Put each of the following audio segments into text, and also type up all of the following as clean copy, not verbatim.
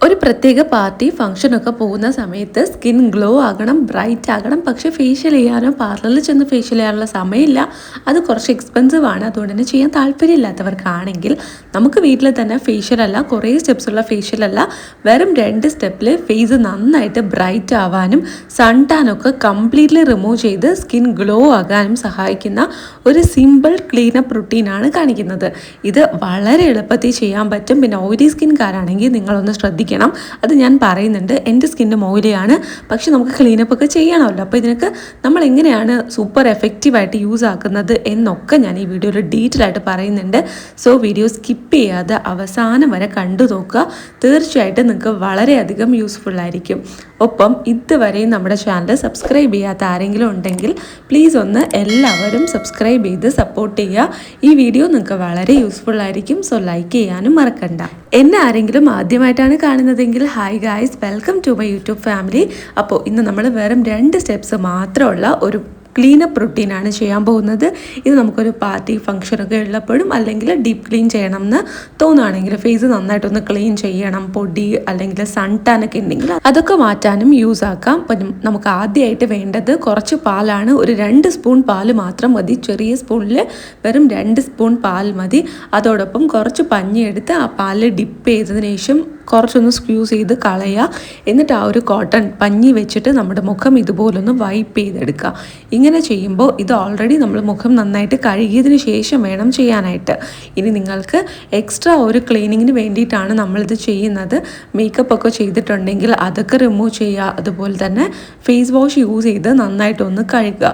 ഒരു പ്രത്യേക പാർട്ടി ഫംഗ്ഷനൊക്കെ പോകുന്ന സമയത്ത് സ്കിൻ ഗ്ലോ ആകണം, ബ്രൈറ്റ് ആകണം. പക്ഷേ ഫേഷ്യൽ ചെയ്യാനോ പാർലറിൽ ചെന്ന് ഫേഷ്യൽ ചെയ്യാനുള്ള സമയമില്ല, അത് കുറച്ച് എക്സ്പെൻസീവ് ആണ്. അതുകൊണ്ട് തന്നെ ചെയ്യാൻ താല്പര്യമില്ലാത്തവർക്കാണെങ്കിൽ നമുക്ക് വീട്ടിൽ തന്നെ ഫേഷ്യൽ അല്ല, കുറേ സ്റ്റെപ്സുള്ള ഫേഷ്യൽ അല്ല, വെറും 2 സ്റ്റെപ്പിൽ ഫേസ് നന്നായിട്ട് ബ്രൈറ്റ് ആവാനും സൺ ടാനൊക്കെ കംപ്ലീറ്റ്ലി റിമൂവ് ചെയ്ത് സ്കിൻ ഗ്ലോ ആകാനും സഹായിക്കുന്ന ഒരു സിമ്പിൾ ക്ലീനപ്പ് റുട്ടീനാണ് കാണിക്കുന്നത്. ഇത് വളരെ എളുപ്പത്തിൽ ചെയ്യാൻ പറ്റും. പിന്നെ ഓയിലി സ്കിൻകാരാണെങ്കിൽ നിങ്ങളൊന്ന് ശ്രദ്ധിക്കണം, അത് ഞാൻ പറയുന്നുണ്ട്. എൻ്റെ സ്കിന്നും ഓയിലിയാണ്, പക്ഷെ നമുക്ക് ക്ലീനപ്പ് ഒക്കെ ചെയ്യണമല്ലോ. അപ്പോൾ ഇതിനൊക്കെ നമ്മൾ എങ്ങനെയാണ് സൂപ്പർ എഫക്റ്റീവായിട്ട് യൂസ് ആക്കുന്നത് എന്നൊക്കെ ഞാൻ ഈ വീഡിയോയിൽ ഡീറ്റെയിൽ ആയിട്ട് പറയുന്നുണ്ട്. സോ വീഡിയോ സ്കിപ്പ് ചെയ്യാതെ അവസാനം വരെ കണ്ടു നോക്കുക. തീർച്ചയായിട്ടും നിങ്ങൾക്ക് വളരെയധികം യൂസ്ഫുൾ ആയിരിക്കും. ഒപ്പം ഇതുവരെയും നമ്മുടെ ചാനൽ സബ്സ്ക്രൈബ് ചെയ്യാത്ത ആരെങ്കിലും ഉണ്ടെങ്കിൽ പ്ലീസ് ഒന്ന് എല്ലാവരും സബ്സ്ക്രൈബ് ചെയ്ത് സപ്പോർട്ട് ചെയ്യുക. ഈ വീഡിയോ നിങ്ങൾക്ക് വളരെ യൂസ്ഫുൾ ആയിരിക്കും. സോ ലൈക്ക് ചെയ്യാനും മറക്കണ്ട. എന്നെ ആരെങ്കിലും ആദ്യമായിട്ടാണ് കാണുന്നതെങ്കിൽ hi guys, welcome to my YouTube family. അപ്പോൾ ഇന്ന് നമ്മൾ വെറും 2 സ്റ്റെപ്സ് മാത്രമുള്ള ഒരു ക്ലീനപ്പ് റുട്ടീനാണ് ചെയ്യാൻ പോകുന്നത്. ഇത് നമുക്കൊരു പാർട്ടി ഫംഗ്ഷനൊക്കെ ഉള്ളപ്പോഴും അല്ലെങ്കിൽ ഡീപ്പ് ക്ലീൻ ചെയ്യണം എന്ന് തോന്നുകയാണെങ്കിൽ, ഫേസ് നന്നായിട്ടൊന്ന് ക്ലീൻ ചെയ്യണം, പൊടി അല്ലെങ്കിൽ സൺ ടാനൊക്കെ ഉണ്ടെങ്കിൽ അതൊക്കെ മാറ്റാനും യൂസ് ആക്കാം. അപ്പം നമുക്ക് ആദ്യമായിട്ട് വേണ്ടത് കുറച്ച് പാലാണ്. ഒരു 2 സ്പൂൺ പാൽ മാത്രം മതി. ചെറിയ സ്പൂണിൽ വെറും 2 സ്പൂൺ പാൽ മതി. അതോടൊപ്പം കുറച്ച് പഞ്ഞി എടുത്ത് ആ പാലിൽ ഡിപ്പ് ചെയ്തതിന് ശേഷം കുറച്ചൊന്ന് സ്ക്യൂസ് ചെയ്ത് കളയുക. എന്നിട്ട് ആ ഒരു കോട്ടൺ പഞ്ഞി വെച്ചിട്ട് നമ്മുടെ മുഖം ഇതുപോലൊന്ന് വൈപ്പ് ചെയ്തെടുക്കുക. ഇങ്ങനെ ചെയ്യുമ്പോൾ ഇത് ഓൾറെഡി നമ്മൾ മുഖം നന്നായിട്ട് കഴുകിയതിന് ശേഷം വേണം ചെയ്യാനായിട്ട്. ഇനി നിങ്ങൾക്ക് എക്സ്ട്രാ ഒരു ക്ലീനിങ്ങിന് വേണ്ടിയിട്ടാണ് നമ്മളിത് ചെയ്യുന്നത്. മേക്കപ്പ് ഒക്കെ ചെയ്തിട്ടുണ്ടെങ്കിൽ അതൊക്കെ റിമൂവ് ചെയ്യുക. അതുപോലെ തന്നെ ഫേസ് വാഷ് യൂസ് ചെയ്ത് നന്നായിട്ടൊന്ന് കഴുകുക.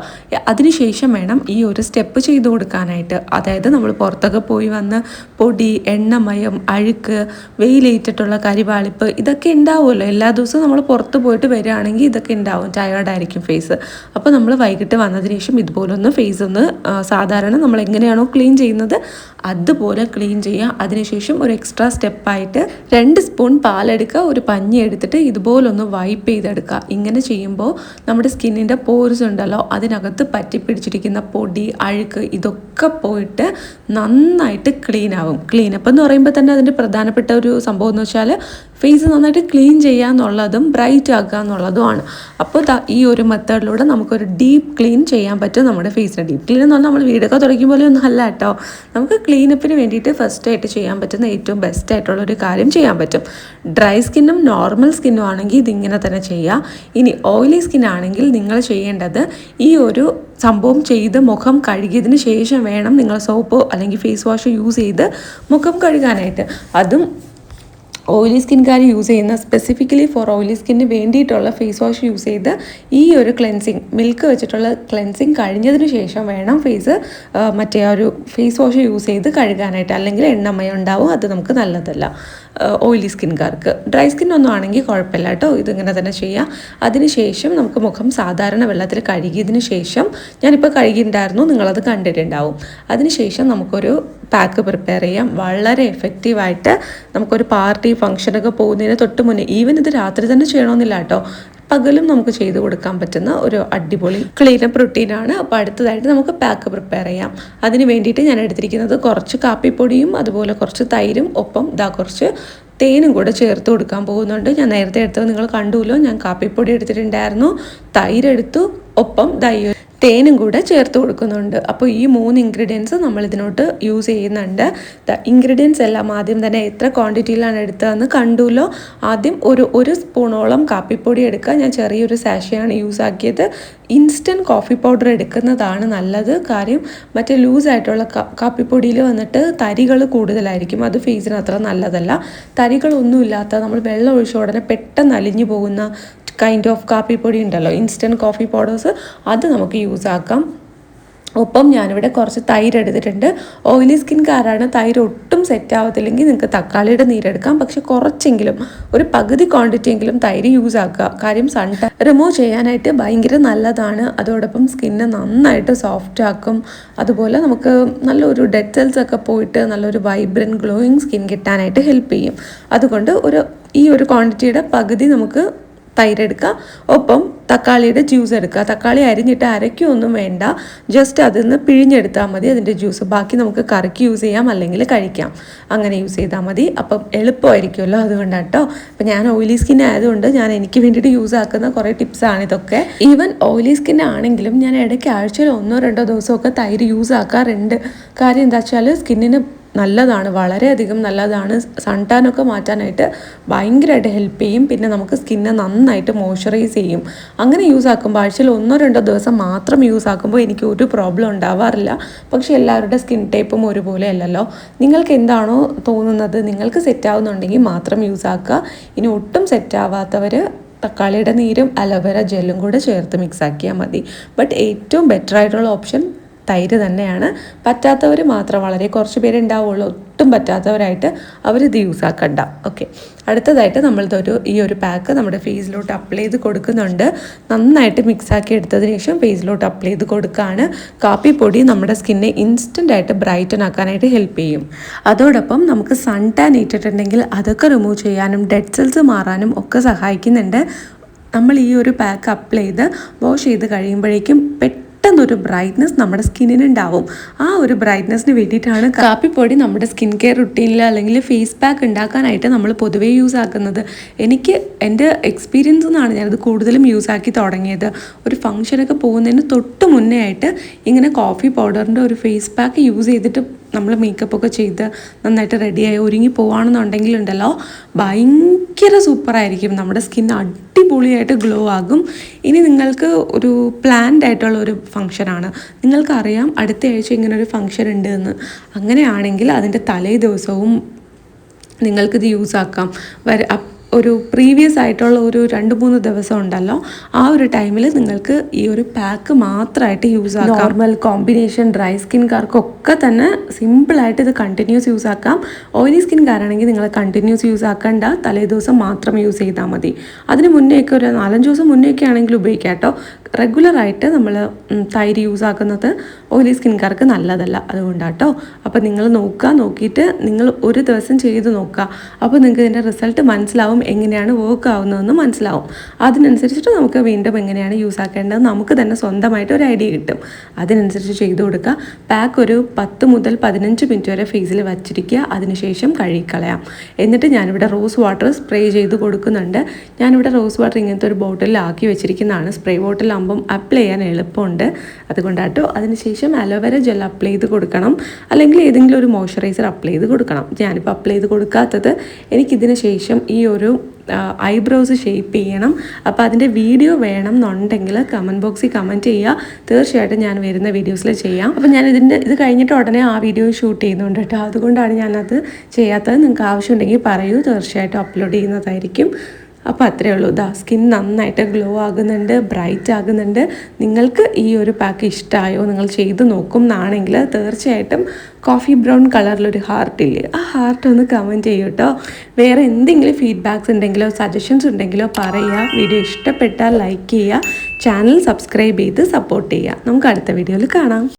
അതിനുശേഷം വേണം ഈ ഒരു സ്റ്റെപ്പ് ചെയ്ത് കൊടുക്കാനായിട്ട്. അതായത് നമ്മൾ പുറത്തൊക്കെ പോയി വന്ന് പൊടി, എണ്ണമയം, അഴുക്ക്, വെയിലേറ്റിട്ടുള്ള കരിവാളിപ്പ് ഇതൊക്കെ ഉണ്ടാവുമല്ലോ. എല്ലാ ദിവസവും നമ്മൾ പുറത്ത് പോയിട്ട് വരികയാണെങ്കിൽ ഇതൊക്കെ ഉണ്ടാവും, ടയേർഡായിരിക്കും ഫേസ്. അപ്പോൾ നമ്മൾ വൈകിട്ട് വന്നതിന് ശേഷം ഇതുപോലെ ഒന്ന് ഫേസ് ഒന്ന് സാധാരണ നമ്മൾ എങ്ങനെയാണോ ക്ലീൻ ചെയ്യുന്നത് അതുപോലെ ക്ലീൻ ചെയ്യുക. അതിനുശേഷം ഒരു എക്സ്ട്രാ സ്റ്റെപ്പായിട്ട് 2 സ്പൂൺ പാലെടുക്കുക, ഒരു പഞ്ഞി എടുത്തിട്ട് ഇതുപോലൊന്ന് വൈപ്പ് ചെയ്തെടുക്കുക. ഇങ്ങനെ ചെയ്യുമ്പോൾ നമ്മുടെ സ്കിന്നിൻ്റെ പോർസ് ഉണ്ടല്ലോ, അതിനകത്ത് പറ്റിപ്പിടിച്ചിരിക്കുന്ന പൊടി, അഴുക്ക് ഇതൊക്കെ പോയിട്ട് നന്നായിട്ട് ക്ലീൻ ആവും. ക്ലീനപ്പ് എന്ന് പറയുമ്പോൾ തന്നെ അതിൻ്റെ പ്രധാനപ്പെട്ട ഒരു സംഭവം എന്ന് വെച്ചാൽ ഫേസ് നന്നായിട്ട് ക്ലീൻ ചെയ്യുക എന്നുള്ളതും ബ്രൈറ്റ് ആക്കുക എന്നുള്ളതുമാണ്. അപ്പോൾ ഈ ഒരു മെത്തേഡിലൂടെ നമുക്കൊരു ഡീപ്പ് ക്ലീൻ ചെയ്യാൻ പറ്റും നമ്മുടെ ഫേസിന്. ഡീപ്പ് ക്ലീൻ എന്ന് പറഞ്ഞാൽ നമ്മൾ വീടൊക്കെ തുടങ്ങിയ പോലെ ഒന്നും അല്ല കേട്ടോ. നമുക്ക് ക്ലീനപ്പിന് വേണ്ടിയിട്ട് ഫസ്റ്റായിട്ട് ചെയ്യാൻ പറ്റുന്ന ഏറ്റവും ബെസ്റ്റ് ആയിട്ടുള്ളൊരു കാര്യം ചെയ്യാൻ പറ്റും. ഡ്രൈ സ്കിന്നും നോർമൽ സ്കിന്നും ആണെങ്കിൽ ഇതിങ്ങനെ തന്നെ ചെയ്യുക. ഇനി ഓയിലി സ്കിൻ ആണെങ്കിൽ നിങ്ങൾ ചെയ്യേണ്ടത് ഈ ഒരു സംഭവം ചെയ്ത് മുഖം കഴുകിയതിന് ശേഷം വേണം നിങ്ങൾ സോപ്പോ അല്ലെങ്കിൽ ഫേസ് വാഷ് യൂസ് ചെയ്ത് മുഖം കഴുകാനായിട്ട്. അതും ഓയിലി സ്കിൻകാർ യൂസ് ചെയ്യുന്ന, സ്പെസിഫിക്കലി ഫോർ ഓയിലി സ്കിന്നിന് വേണ്ടിയിട്ടുള്ള ഫേസ് വാഷ് യൂസ് ചെയ്ത് ഈ ഒരു ക്ലെൻസിങ്, മിൽക്ക് വെച്ചിട്ടുള്ള ക്ലെൻസിങ് കഴിഞ്ഞതിന് ശേഷം വേണം മറ്റേ ഒരു ഫേസ് വാഷ് യൂസ് ചെയ്ത് കഴുകാനായിട്ട്. അല്ലെങ്കിൽ എണ്ണമയം ഉണ്ടാവും, അത് നമുക്ക് നല്ലതല്ല ഓയിലി സ്കിൻകാർക്ക്. ഡ്രൈ സ്കിന്നൊന്നും ആണെങ്കിൽ കുഴപ്പമില്ല കേട്ടോ, ഇതിങ്ങനെ തന്നെ ചെയ്യാം. അതിനുശേഷം നമുക്ക് മുഖം സാധാരണ വെള്ളത്തിൽ കഴുകിയതിന് ശേഷം, ഞാനിപ്പോൾ കഴുകിയിട്ടുണ്ടായിരുന്നു, നിങ്ങളത് കണ്ടിട്ടുണ്ടാവും. അതിനുശേഷം നമുക്കൊരു പാക്ക് പ്രിപ്പയർ ചെയ്യാം. വളരെ എഫക്റ്റീവായിട്ട് നമുക്കൊരു പാർട്ടി ഫംഗ്ഷനൊക്കെ പോകുന്നതിന് തൊട്ട് മുന്നേ, ഈവൻ ഇത് രാത്രി തന്നെ ചെയ്യണമെന്നില്ല കേട്ടോ, പകലും നമുക്ക് ചെയ്ത് കൊടുക്കാൻ പറ്റുന്ന ഒരു അടിപൊളി ക്ലീനപ്പ് റുട്ടീനാണ്. അപ്പോൾ അടുത്തതായിട്ട് നമുക്ക് പാക്ക് പ്രിപ്പയർ ചെയ്യാം. അതിന് വേണ്ടിയിട്ട് ഞാൻ എടുത്തിരിക്കുന്നത് കുറച്ച് കാപ്പിപ്പൊടിയും അതുപോലെ കുറച്ച് തൈരും ഒപ്പം കുറച്ച് തേനും കൂടെ ചേർത്ത് കൊടുക്കാൻ പോകുന്നുണ്ട്. ഞാൻ നേരത്തെ എടുത്തത് നിങ്ങൾ കണ്ടുല്ലോ, ഞാൻ കാപ്പിപ്പൊടി എടുത്തിട്ടുണ്ടായിരുന്നു, തൈരെടുത്തു, ഒപ്പം തേനും കൂടെ ചേർത്ത് കൊടുക്കുന്നുണ്ട്. അപ്പോൾ ഈ 3 ഇൻഗ്രീഡിയൻസ് നമ്മൾ ഇതിനോട്ട് യൂസ് ചെയ്യുന്നുണ്ട്. ഇൻഗ്രീഡിയൻസ് എല്ലാം ആദ്യം തന്നെ എത്ര ക്വാണ്ടിറ്റിയിലാണ് എടുത്തതെന്ന് കണ്ടുല്ലോ. ആദ്യം ഒരു സ്പൂണോളം കാപ്പിപ്പൊടി എടുക്കുക. ഞാൻ ചെറിയൊരു സാഷയാണ് യൂസ് ആക്കിയത്. ഇൻസ്റ്റൻറ്റ് കോഫി പൗഡർ എടുക്കുന്നതാണ് നല്ലത്. കാര്യം മറ്റേ ലൂസായിട്ടുള്ള കാപ്പിപ്പൊടിയിൽ വന്നിട്ട് തരികൾ കൂടുതലായിരിക്കും, അത് ഫേസിന് അത്ര നല്ലതല്ല. തരികളൊന്നുമില്ലാത്ത, നമ്മൾ വെള്ളം ഒഴിച്ച ഉടനെ പെട്ടെന്ന് അലിഞ്ഞു പോകുന്ന കൈൻഡ് ഓഫ് കാപ്പിപ്പൊടി ഉണ്ടല്ലോ, ഇൻസ്റ്റൻറ്റ് കോഫി പൗഡേഴ്സ്, അത് നമുക്ക് യൂസ് ആക്കാം. ഒപ്പം ഞാനിവിടെ കുറച്ച് തൈര് എടുത്തിട്ടുണ്ട്. ഓയിലി സ്കിൻകാരാണ് തൈര് ഒട്ടും സെറ്റ് ആവത്തില്ലെങ്കിൽ നിങ്ങൾക്ക് തക്കാളിയുടെ നീരെടുക്കാം. പക്ഷെ കുറച്ചെങ്കിലും, ഒരു പകുതി ക്വാണ്ടിറ്റി എങ്കിലും തൈര് യൂസ് ആക്കുക. കാര്യം സൺ ടാൻ റിമൂവ് ചെയ്യാനായിട്ട് ഭയങ്കര നല്ലതാണ്. അതോടൊപ്പം സ്കിന്ന് നന്നായിട്ട് സോഫ്റ്റ് ആക്കും. അതുപോലെ നമുക്ക് നല്ലൊരു ഡെഡ് സെൽസ് ഒക്കെ പോയിട്ട് നല്ലൊരു വൈബ്രൻറ്റ് ഗ്ലോയിങ് സ്കിൻ കിട്ടാനായിട്ട് ഹെൽപ്പ് ചെയ്യും. അതുകൊണ്ട് ഈ ഒരു ക്വാണ്ടിറ്റിയുടെ പകുതി നമുക്ക് തൈര് എടുക്കുക, ഒപ്പം തക്കാളിയുടെ ജ്യൂസ് എടുക്കുക. തക്കാളി അരിഞ്ഞിട്ട് അരയ്ക്കൊന്നും വേണ്ട, ജസ്റ്റ് അതിൽ നിന്ന് പിഴിഞ്ഞെടുത്താൽ മതി അതിൻ്റെ ജ്യൂസ്. ബാക്കി നമുക്ക് കറിക്ക് യൂസ് ചെയ്യാം, അല്ലെങ്കിൽ കഴിക്കാം, അങ്ങനെ യൂസ് ചെയ്താൽ മതി. അപ്പം എളുപ്പമായിരിക്കുമല്ലോ, അതുകൊണ്ടാണ് കേട്ടോ. അപ്പം ഞാൻ ഓയിലി സ്കിൻ ആയതുകൊണ്ട് ഞാൻ എനിക്ക് വേണ്ടിയിട്ട് യൂസ് ആക്കുന്ന കുറേ ടിപ്സാണ് ഇതൊക്കെ. ഈവൻ ഓയിലി സ്കിൻ ആണെങ്കിലും ഞാൻ ഇടയ്ക്ക് ആഴ്ചയിൽ 1-2 ദിവസമൊക്കെ തൈര് യൂസ് ആക്കാറുണ്ട്. കാര്യം എന്താ വെച്ചാൽ സ്കിന്നിന് നല്ലതാണ്, വളരെയധികം നല്ലതാണ്. സൺ ടാനൊക്കെ മാറ്റാനായിട്ട് ഭയങ്കരമായിട്ട് ഹെൽപ്പ് ചെയ്യും. പിന്നെ നമുക്ക് സ്കിന്നെ നന്നായിട്ട് മോയ്സ്ചറൈസ് ചെയ്യും. അങ്ങനെ യൂസ് ആക്കുമ്പോൾ ആഴ്ചയിൽ 1-2 ദിവസം മാത്രം യൂസ് ആക്കുമ്പോൾ എനിക്ക് ഒരു പ്രോബ്ലം ഉണ്ടാവാറില്ല. പക്ഷേ എല്ലാവരുടെ സ്കിൻ ടൈപ്പും ഒരുപോലെ അല്ലല്ലോ. നിങ്ങൾക്ക് എന്താണോ തോന്നുന്നത്, നിങ്ങൾക്ക് സെറ്റ് ആവുന്നുണ്ടെങ്കിൽ മാത്രം യൂസ് ആക്കുക. ഇനി ഒട്ടും സെറ്റ് ആവാത്തവർ തക്കാളിയുടെ നീരും അലോവേര ജെല്ലും കൂടെ ചേർത്ത് മിക്സ് ആക്കിയാൽ മതി. ബട്ട് ഏറ്റവും ബെറ്റർ ആയിട്ടുള്ള ഓപ്ഷൻ തൈര് തന്നെയാണ്. പറ്റാത്തവർ മാത്രം, വളരെ കുറച്ച് പേരുണ്ടാവുള്ളൂ ഒട്ടും പറ്റാത്തവരായിട്ട്, അവരിത് യൂസ് ആക്കണ്ട. ഓക്കെ, അടുത്തതായിട്ട് ഈ ഒരു പാക്ക് നമ്മുടെ ഫേസിലോട്ട് അപ്ലൈ ചെയ്ത് കൊടുക്കുന്നുണ്ട്. നന്നായിട്ട് മിക്സാക്കി എടുത്തതിന് ശേഷം ഫേസിലോട്ട് അപ്ലൈ ചെയ്ത് കൊടുക്കുകയാണ്. കാപ്പിപ്പൊടി നമ്മുടെ സ്കിന്നെ ഇൻസ്റ്റൻ്റ് ആയിട്ട് ബ്രൈറ്റൻ ആക്കാനായിട്ട് ഹെൽപ്പ് ചെയ്യും. അതോടൊപ്പം നമുക്ക് സൺ ടാൻ ഇട്ടിട്ടുണ്ടെങ്കിൽ അതൊക്കെ റിമൂവ് ചെയ്യാനും ഡെഡ് സെൽസ് മാറാനും ഒക്കെ സഹായിക്കുന്നുണ്ട്. നമ്മൾ ഈ ഒരു പാക്ക് അപ്ലൈ ചെയ്ത് വാഷ് ചെയ്ത് കഴിയുമ്പോഴേക്കും പെട്ടെന്നൊരു ബ്രൈറ്റ്നസ് നമ്മുടെ സ്കിന്നിനുണ്ടാവും. ആ ഒരു ബ്രൈറ്റ്നസ്സിന് വേണ്ടിയിട്ടാണ് കാപ്പിപ്പൊടി നമ്മുടെ സ്കിൻ കെയർ റുട്ടീനിൽ അല്ലെങ്കിൽ ഫേസ് പാക്ക് ഉണ്ടാക്കാനായിട്ട് നമ്മൾ പൊതുവേ യൂസ് ആക്കുന്നത്. എനിക്ക് എൻ്റെ എക്സ്പീരിയൻസ് നിന്നാണ് ഞാനത് കൂടുതലും യൂസ് ആക്കി തുടങ്ങിയത്. ഒരു ഫംഗ്ഷനൊക്കെ പോകുന്നതിന് തൊട്ട് മുന്നേ ആയിട്ട് ഇങ്ങനെ കോഫി പൗഡറിൻ്റെ ഒരു ഫേസ് പാക്ക് യൂസ് ചെയ്തിട്ട് നമ്മൾ മേക്കപ്പൊക്കെ ചെയ്ത് നന്നായിട്ട് റെഡിയായി ഒരുങ്ങി പോവുകയാണെന്നുണ്ടെങ്കിലുണ്ടല്ലോ, ഭയങ്കര സൂപ്പറായിരിക്കും. നമ്മുടെ സ്കിൻ അടിപൊളിയായിട്ട് ഗ്ലോ ആകും. ഇനി നിങ്ങൾക്ക് ഒരു പ്ലാൻഡ് ആയിട്ടുള്ള ഒരു ഫംഗ്ഷനാണ്, നിങ്ങൾക്കറിയാം അടുത്ത ആഴ്ച ഇങ്ങനൊരു ഫംഗ്ഷൻ ഉണ്ട് എന്ന്, അങ്ങനെയാണെങ്കിൽ അതിൻ്റെ തലേ ദിവസവും നിങ്ങൾക്കിത് യൂസ് ആക്കാം. ഒരു പ്രീവിയസ് ആയിട്ടുള്ള ഒരു 2-3 ദിവസം ഉണ്ടല്ലോ, ആ ഒരു ടൈമിൽ നിങ്ങൾക്ക് ഈ ഒരു പാക്ക് മാത്രമായിട്ട് യൂസ് ആക്കാം. നോർമൽ കോമ്പിനേഷൻ ഡ്രൈ സ്കിൻകാർക്കൊക്കെ തന്നെ സിമ്പിളായിട്ട് ഇത് കണ്ടിന്യൂസ് യൂസ് ആക്കാം. ഓയിലി സ്കിൻകാരാണെങ്കിൽ നിങ്ങൾ കണ്ടിന്യൂസ് യൂസ് ആക്കേണ്ട, തലേ ദിവസം മാത്രം യൂസ് ചെയ്താൽ മതി. അതിന് മുന്നേയൊക്കെ ഒരു 4-5 ദിവസം മുന്നേയൊക്കെ ആണെങ്കിൽ ഉപയോഗിക്കാം കേട്ടോ. റെഗുലറായിട്ട് നമ്മൾ തൈര് യൂസ് ആക്കുന്നത് ഓയിലി സ്കിൻകാർക്ക് നല്ലതല്ല, അതുകൊണ്ടാട്ടോ. അപ്പോൾ നിങ്ങൾ നോക്കിയിട്ട് നിങ്ങൾ ഒരു ദിവസം ചെയ്ത് നോക്കുക. അപ്പോൾ നിങ്ങൾക്ക് ഇതിൻ്റെ റിസൾട്ട് മനസ്സിലാവും, എങ്ങനെയാണ് വർക്ക് ആവുന്നതെന്ന് മനസ്സിലാവും. അതിനനുസരിച്ചിട്ട് നമുക്ക് വീണ്ടും എങ്ങനെയാണ് യൂസ് ആക്കേണ്ടത് നമുക്ക് തന്നെ സ്വന്തമായിട്ട് ഒരു ഐഡിയ കിട്ടും. അതിനനുസരിച്ച് ചെയ്ത് കൊടുക്കുക. പാക്ക് ഒരു 10 മുതൽ 15 മിനിറ്റ് വരെ ഫേസിൽ വച്ചിരിക്കുക. അതിനുശേഷം കഴുകിക്കളയാം. എന്നിട്ട് ഞാനിവിടെ റോസ് വാട്ടർ സ്പ്രേ ചെയ്ത് കൊടുക്കുന്നുണ്ട്. ഞാനിവിടെ റോസ് വാട്ടർ ഇങ്ങനത്തെ ഒരു ബോട്ടിലിൽ ആക്കി വെച്ചിരിക്കുന്നതാണ്. സ്പ്രേ ബോട്ടിലാകുമ്പം അപ്ലൈ ചെയ്യാൻ എളുപ്പമുണ്ട്, അതുകൊണ്ടാട്ടോ. അതിനുശേഷം അലോവേര ജെൽ അപ്ലൈ ചെയ്ത് കൊടുക്കണം, അല്ലെങ്കിൽ ഏതെങ്കിലും ഒരു മോയ്സ്ചറൈസർ അപ്ലൈ ചെയ്ത് കൊടുക്കണം. ഞാനിപ്പോൾ അപ്ലൈ ചെയ്ത് കൊടുക്കാത്തത്, എനിക്കിതിന് ശേഷം ഈ ഒരു ഐബ്രോസ് ഷേപ്പ് ചെയ്യണം. അപ്പോൾ അതിൻ്റെ വീഡിയോ വേണം എന്നുണ്ടെങ്കിൽ കമൻറ്റ് ബോക്സിൽ കമൻറ്റ് ചെയ്യുക. തീർച്ചയായിട്ടും ഞാൻ വരുന്ന വീഡിയോസിൽ ചെയ്യാം. അപ്പോൾ ഞാൻ ഇത് കഴിഞ്ഞിട്ട് ഉടനെ ആ വീഡിയോ ഷൂട്ട് ചെയ്യുന്നുണ്ട് കേട്ടോ. അതുകൊണ്ടാണ് ഞാനത് ചെയ്യാത്തത്. നിങ്ങൾക്ക് ആവശ്യമുണ്ടെങ്കിൽ പറയൂ, തീർച്ചയായിട്ടും അപ്ലോഡ് ചെയ്യുന്നതായിരിക്കും. അപ്പോൾ അത്രയേ ഉള്ളൂ. സ്കിൻ നന്നായിട്ട് ഗ്ലോ ആകുന്നുണ്ട്, ബ്രൈറ്റ് ആകുന്നുണ്ട്. നിങ്ങൾക്ക് ഈ ഒരു പാക്ക് ഇഷ്ടമായോ, നിങ്ങൾ ചെയ്ത് നോക്കും എന്നാണെങ്കിൽ തീർച്ചയായിട്ടും കോഫി ബ്രൗൺ കളറിലൊരു ഹാർട്ടില്ലേ, ആ ഹാർട്ട് ഒന്ന് കമൻറ്റ് ചെയ്യൂ കേട്ടോ. വേറെ എന്തെങ്കിലും ഫീഡ്ബാക്ക്സ് ഉണ്ടെങ്കിലോ സജഷൻസ് ഉണ്ടെങ്കിലോ പറയുക. വീഡിയോ ഇഷ്ടപ്പെട്ടാൽ ലൈക്ക് ചെയ്യുക, ചാനൽ സബ്സ്ക്രൈബ് ചെയ്ത് സപ്പോർട്ട് ചെയ്യുക. നമുക്ക് അടുത്ത വീഡിയോയിൽ കാണാം.